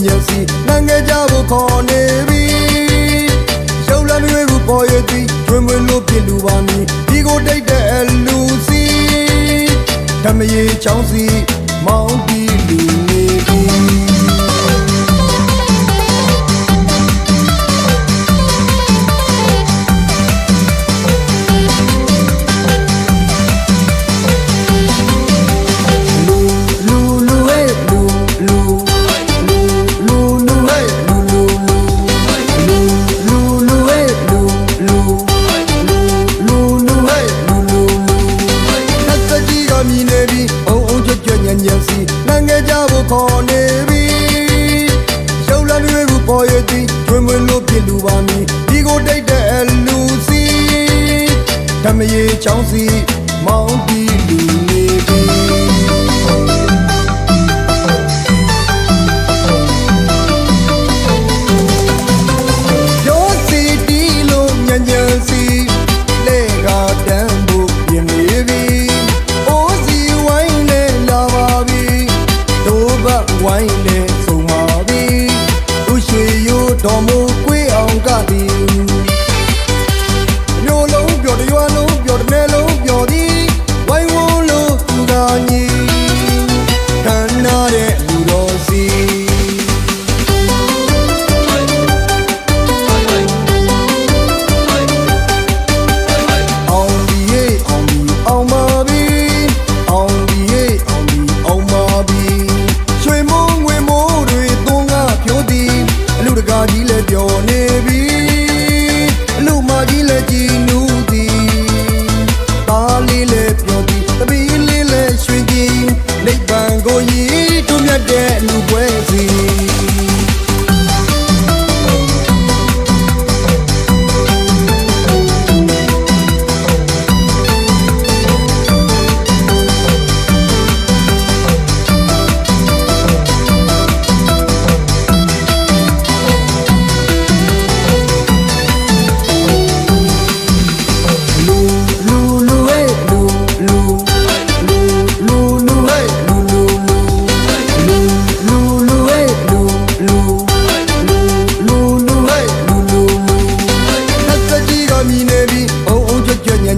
ညံစီနိုင်ငံကြဖို့ခေါ်နေပြီရှုပ်လမ်းတွေဘူးပေါ်ရသည်တွင်ဝင်လို့ပြလူပါမည်ဒီကိုတိတ်တဲ့လူစီဓမယေချောင်းစီမောင်းပြီးလူနေပြီညံစီနိုင်ငံကြဖို့ခေါ်နေပြီရှုပ်လမ်းတွေဘူးပေါ်ရသည်တွင်ဝင်လို့ပြလူပါမည်ဒီကိုတိတ်တဲ့လူစီဓမယေချောင်းစီမောင်းပြီးလူနေပြီရောစီတီလို့ညံစီလေကတန်းဖို့ပြင်နေပြီဝိုင်းလေဆုံးပါပြီသူရွှေရိုးတော်မူကွေးအောင်ကသည်မျိုးလုံးပြော်တရွာလုံးပြော်တမဲလုံးပြော်သည်ဝိုင်းဝန်းလို့သူသာညီခန္ဓာတဲ့လူတော်စီအောင်ဒီရဲ့အောင်ဒီအောင်ပါပြီအောင်ဒီရဲ့အောင်ဒီအောင်ပါပြီလူတကာကြီးလည်းပြောနေပြီအလူမကြီးလည်းကြည်နူးသည်သားလေးလည်းပြောသည်တပီးလေးလည်းရွှင်ကြည်နိဗ္ဗာန်ကိုရည်တွမြတ်တဲ့လူပွဲစီ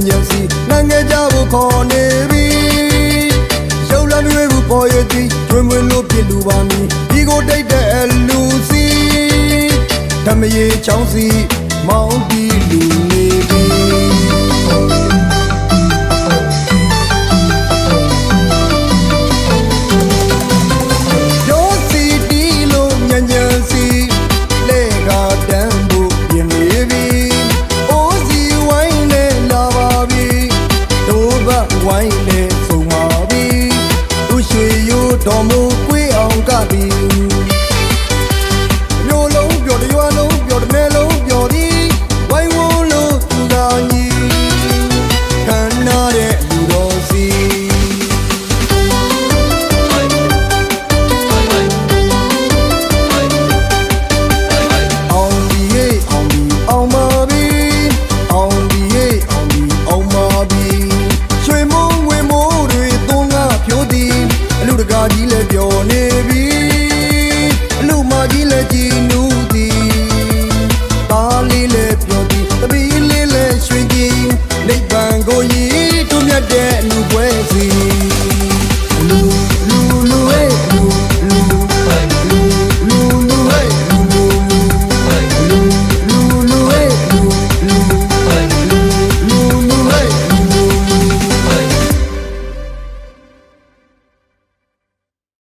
ညံစီနိုင်ငံကြဖို့ခေါ်နေပြီရှုပ်လမ်းတွေဘူးပေါ်ရသည်တွင်ဝင်လို့ပြလူပါမည်ဒီကိုတိတ်တဲ့လူစီဓမယေချောင်းစီမောင်းပြီးလူနေ